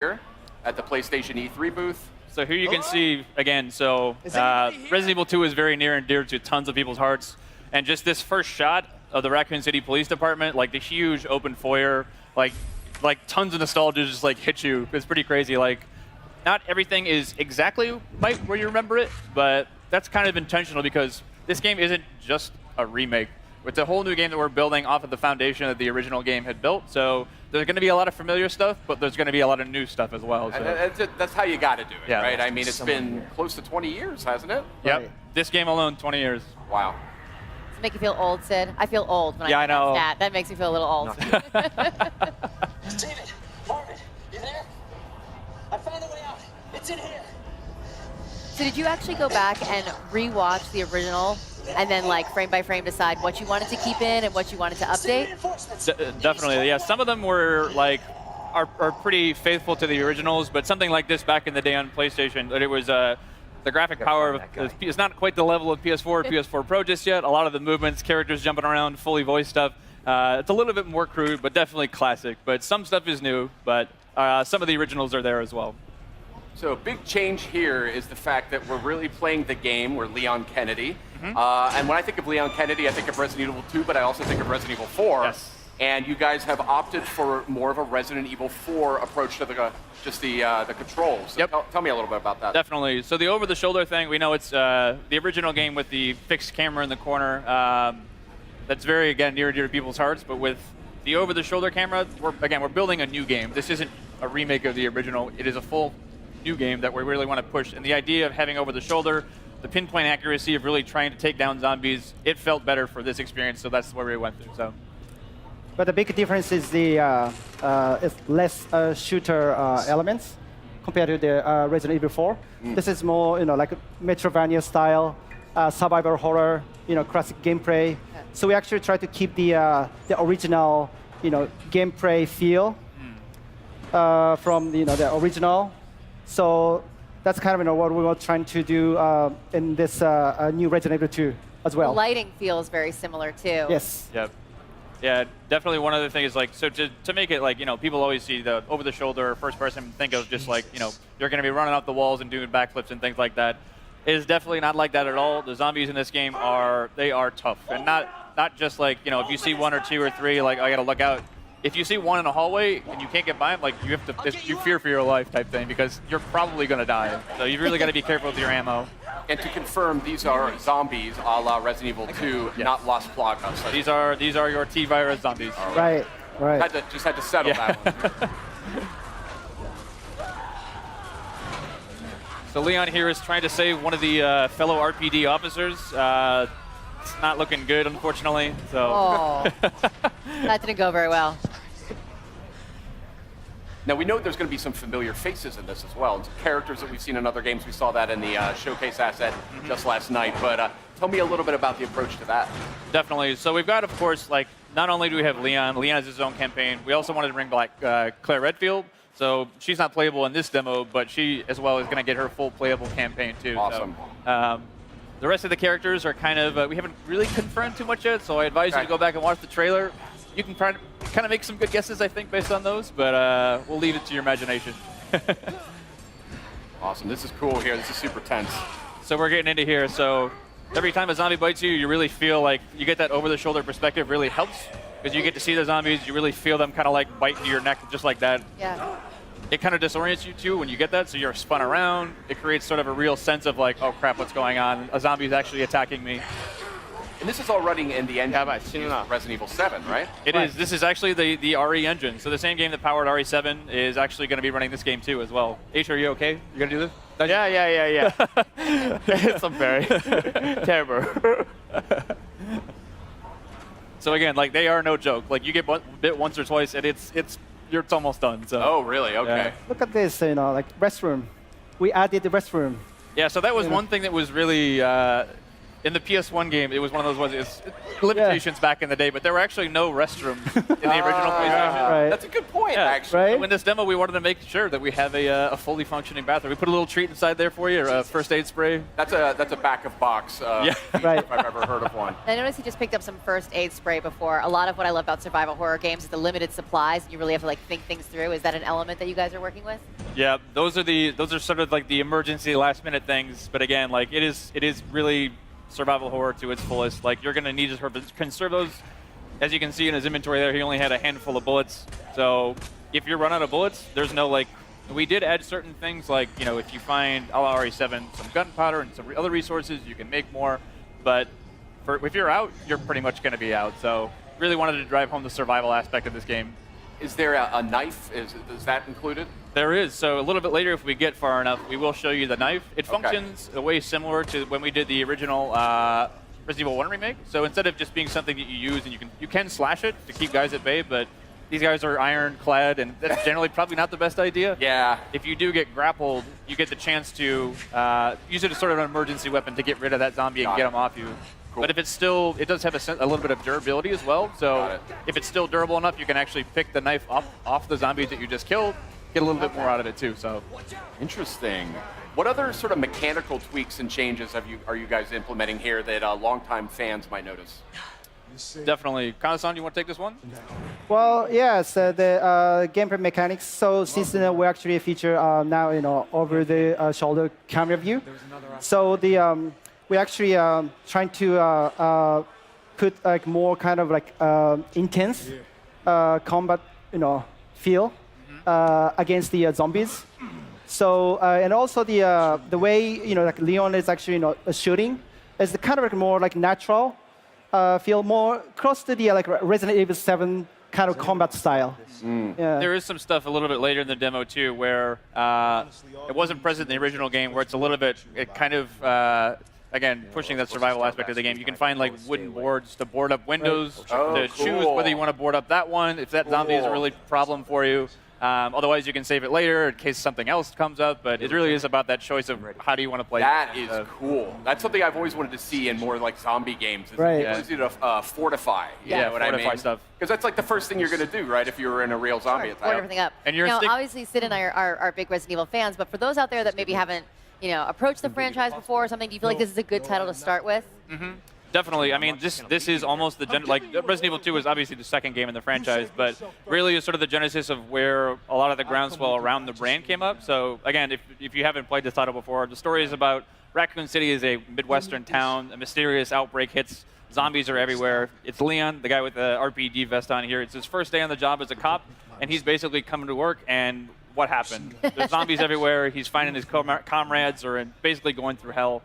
here at the PlayStation E3 booth. So here you can see, again, so Resident Evil 2 is very near and dear to tons of people's hearts. And just this first shot of the Raccoon City Police Department, like the huge open foyer, like tons of nostalgia just like hit you. It's pretty crazy. Like, not everything is exactly where you remember it, but that's kind of intentional because this game isn't just a remake. It's a whole new game that we're building off of the foundation that the original game had built. So there's going to be a lot of familiar stuff, but there's going to be a lot of new stuff as well. So. That's how you got to do it, right? I mean, it's been close to 20 years, hasn't it? Yep. Right. This game alone, 20 years. Wow. Does it make you feel old, Sid? I feel old when I know. that. That makes me feel a little old. David, Marvin, you there? I found a way out. It's in here. So did you actually go back and re-watch the original and then like frame by frame decide what you wanted to keep in and what you wanted to update? Definitely, yeah. Some of them were like are pretty faithful to the originals, but something like this back in the day on PlayStation, that it was the graphic power is not quite the level of PS4 or PS4 Pro just yet. A lot of the movements, characters jumping around, fully voiced stuff. It's a little bit more crude, but definitely classic. But some stuff is new, but some of the originals are there as well. So a big change here is the fact that we're really playing the game. We're Leon Kennedy. And when I think of Leon Kennedy, I think of Resident Evil 2, but I also think of Resident Evil 4. Yes. And you guys have opted for more of a Resident Evil 4 approach to the controls. So tell me a little bit about that. Definitely. So the over-the-shoulder thing, we know it's the original game with the fixed camera in the corner. That's very, again, near and dear to people's hearts. But with the over-the-shoulder camera, we're building a new game. This isn't a remake of the original. It is a full new game that we really want to push. And the idea of having over-the-shoulder, the pinpoint accuracy of really trying to take down zombies, it felt better for this experience, so that's where we went through. So. But the big difference is the it's less shooter elements compared to the Resident Evil 4. This is more, like a Metroidvania style, survival horror, classic gameplay. So we actually try to keep the original, gameplay feel from the original. So that's kind of what we were trying to do in this new Resident Evil 2 as well. The lighting feels very similar too. Yes. Yep. Yeah, definitely one other thing is like, so to make it like, people always see the over-the-shoulder first person, think of just like, you're going to be running off the walls and doing backflips and things like that. It is definitely not like that at all. The zombies in this game are tough. And not just like, if you see one or two or three, like, I got to look out. If you see one in a hallway and you can't get by them, like you fear for your life type thing because you're probably going to die. So you really got to be careful with your ammo. And to confirm, these are zombies a la Resident Evil 2, not Las Plagas. So these are your T-virus zombies. Right. Just had to settle that one. So Leon here is trying to save one of the fellow RPD officers. It's not looking good, unfortunately. So. Oh, that didn't go very well. Now, we know there's going to be some familiar faces in this as well. It's characters that we've seen in other games. We saw that in the showcase asset just last night. But tell me a little bit about the approach to that. Definitely. So we've got, of course, like, not only do we have Leon has his own campaign, we also wanted to bring back Claire Redfield. So she's not playable in this demo, but she, as well, is going to get her full playable campaign, too. Awesome. So, the rest of the characters are kind of, we haven't really confirmed too much yet, so I advise you to go back and watch the trailer. You can kind of make some good guesses, I think, based on those, but we'll leave it to your imagination. Awesome. This is cool here. This is super tense. So we're getting into here. So every time a zombie bites you, you really feel like you get that over-the-shoulder perspective really helps because you get to see the zombies. You really feel them kind of like bite into your neck just like that. Yeah. It kind of disorients you, too, when you get that, so you're spun around. It creates sort of a real sense of like, oh, crap, what's going on? A zombie is actually attacking me. And this is all running in the engine of Resident Evil 7, right? It is. This is actually the RE engine. So the same game that powered RE7 is actually going to be running this game, too, as well. H, are you okay? You going to do this? Yeah. It's very terrible. So again, like, they are no joke. Like, you get bit once or twice, and it's almost done. So. Oh, really? Okay. Yeah. Look at this, like restroom. We added the restroom. Yeah, so that was one thing that was really in the PS1 game, it was one of those ones. It's limitations back in the day, but there were actually no restrooms in the original PlayStation. Right. That's a good point, Yeah. actually. Right. So in this demo, we wanted to make sure that we have a fully functioning bathroom. We put a little treat inside there for you, or a first aid spray. That's a back of box. Right. If I've ever heard of one. I noticed he just picked up some first aid spray before. A lot of what I love about survival horror games is the limited supplies, and you really have to like think things through. Is that an element that you guys are working with? Yeah, those are sort of like the emergency last minute things. But again, like it is really survival horror to its fullest. Like you're gonna need to conserve those. As you can see in his inventory there, he only had a handful of bullets. So if you run out of bullets, there's no like. We did add certain things like, you know, if you find a la RE7 some gunpowder and some other resources, you can make more. But if you're out, you're pretty much going to be out. So really wanted to drive home the survival aspect of this game. Is there a knife? Is that included? There is. So a little bit later, if we get far enough, we will show you the knife. It functions a way similar to when we did the original Resident Evil 1 remake. So instead of just being something that you use and you can slash it to keep guys at bay, but these guys are ironclad, and that's generally probably not the best idea. Yeah. If you do get grappled, you get the chance to use it as sort of an emergency weapon to get rid of that zombie and get him off you. Cool. But if it's still, it does have a little bit of durability as well. So if it's still durable enough, you can actually pick the knife up off the zombies that you just killed, get a little bit more out of it too. So Interesting. What other sort of mechanical tweaks and changes are you guys implementing here that longtime fans might notice? definitely, Kana-san, you want to take this one? Well, yes, the gameplay mechanics. So since we actually feature now, over the shoulder camera view. So the we actually trying to put like more kind of like intense combat, feel against the zombies. So and also the way like Leon is actually shooting is the kind of like more like natural. Feel more close to the like Resident Evil 7 kind of combat style. Yeah. There is some stuff a little bit later in the demo too, where it wasn't present in the original game, where it's a little bit, again, pushing that survival aspect of the game. You can find like wooden boards to board up windows, to choose whether you want to board up that one, if that zombie is a really problem for you. Otherwise, you can save it later in case something else comes up. But it really is about that choice of how do you want to play. That is cool. That's something I've always wanted to see in more like zombie games. Is Right. the ability to fortify. Yeah, what I fortify mean? stuff. Because that's like the first thing you're going to do, right? If you were in a real zombie attack. Board everything up. And you're now, stick- obviously, Sid and I are big Resident Evil fans, but for those out there that maybe haven't, approached the franchise before or something, do you feel like this is a good title to start with? Definitely. I mean, this is almost the like Resident Evil 2 is obviously the second game in the franchise, but really is sort of the genesis of where a lot of the groundswell around the brand came up. So again, if you haven't played this title before, the story is about Raccoon City is a Midwestern town. A mysterious outbreak hits. Zombies are everywhere. It's Leon, the guy with the RPG vest on here. It's his first day on the job as a cop, and he's basically coming to work, and what happened? There's zombies everywhere. He's finding his comrades are basically going through hell.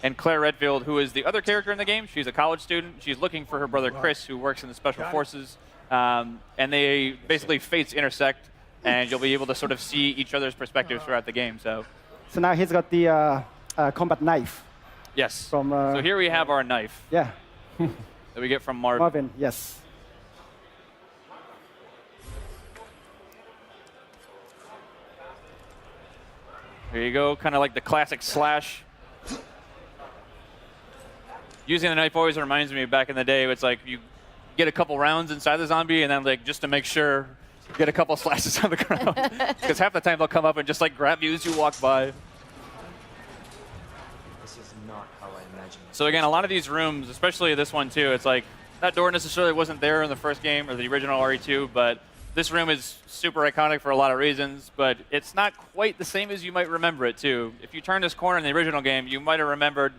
And Claire Redfield, who is the other character in the game, she's a college student. She's looking for her brother Chris, who works in the Special Forces. And they basically fates intersect, and you'll be able to sort of see each other's perspectives throughout the game. So now he's got the combat knife. yes. From, so here we have our knife Yeah, that we get from Marvin. Marvin. Yes. There you go, kind of like the classic slash. Using the knife always reminds me back in the day, it's like you get a couple rounds inside the zombie and then like just to make sure, get a couple slashes on the ground. Because half the time they'll come up and just like grab you as you walk by. This is not how I imagined it. So again, a lot of these rooms, especially this one too, it's like that door necessarily wasn't there in the first game or the original RE2, but this room is super iconic for a lot of reasons, but it's not quite the same as you might remember it too. If you turn this corner in the original game, you might have remembered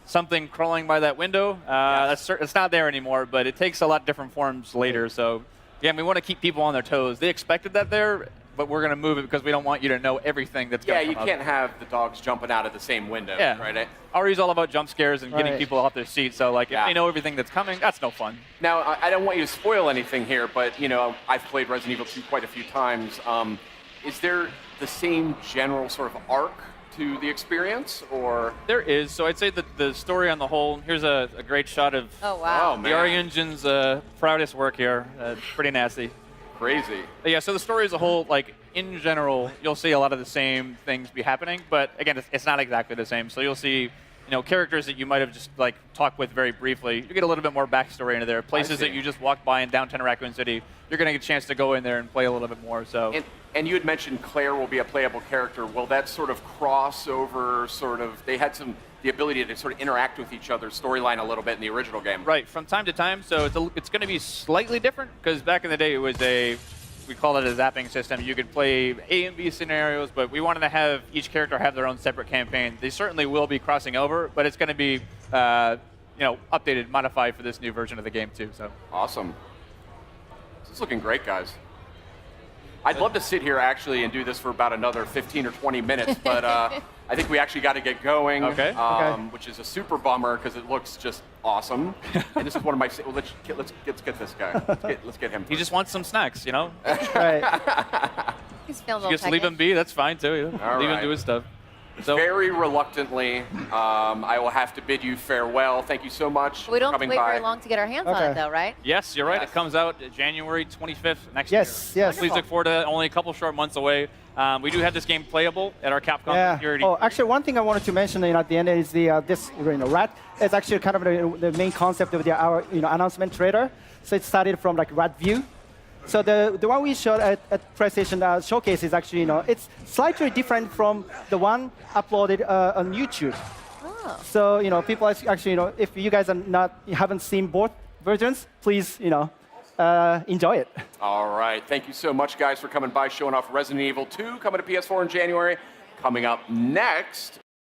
something crawling by that window. It's not there anymore, but it takes a lot different forms later. So again, we want to keep people on their toes. They expected that there, but we're going to move it because we don't want you to know everything that's going Yeah, to you can't have the dogs jumping out of the same window, Yeah. right? RE's all about jump scares and getting Right. people off their seats. So like, if they know everything that's coming, that's no fun. Now, I don't want you to spoil anything here, but I've played Resident Evil 2 quite a few times. Is there the same general sort of arc to the experience, or? There is. So I'd say that the story on the whole, here's a great shot of Oh, wow. Oh, the RE Engine's proudest work here. Pretty nasty. Crazy. But yeah, so the story as a whole, like in general, you'll see a lot of the same things be happening, but again, it's not exactly the same. So you'll see, characters that you might have just like talked with very briefly. You get a little bit more backstory into there. Places that you just walked by in downtown Raccoon City, you're going to get a chance to go in there and play a little bit more. So. And you had mentioned Claire will be a playable character. Will that sort of crossover, they had the ability to sort of interact with each other's storyline a little bit in the original game. Right, from time to time. So it's going to be slightly different because back in the day it was we called it a zapping system. You could play A and B scenarios, but we wanted to have each character have their own separate campaign. They certainly will be crossing over, but it's going to be updated, modified for this new version of the game too. So awesome. This is looking great, guys. I'd love to sit here actually and do this for about another 15 or 20 minutes, but I think we actually got to get going, which is a super bummer because it looks just awesome. And this is one of my. Well, let's get this guy. Let's get him. He just wants some snacks, Right. He's feeling a little Just leave him be. That's fine too. Leave him do his stuff. So very reluctantly, I will have to bid you farewell. Thank you so much. We don't for have to coming wait by. very long to get our hands on it, though, right? Yes, you're right. Yes. It comes out January 25th next Yes, year. yes. Please look forward to it. Only a couple short months away. We do have this game playable at our Capcom security. Oh, actually, one thing I wanted to mention at the end is this rat is actually kind of the main concept of our announcement trailer. So it started from like rat view. So the one we showed at PlayStation Showcase is actually it's slightly different from the one uploaded on YouTube. Oh. So people actually if you guys haven't seen both versions, please enjoy it. All right. Thank you so much, guys, for coming by, showing off Resident Evil 2, coming to PS4 in January. Coming up next,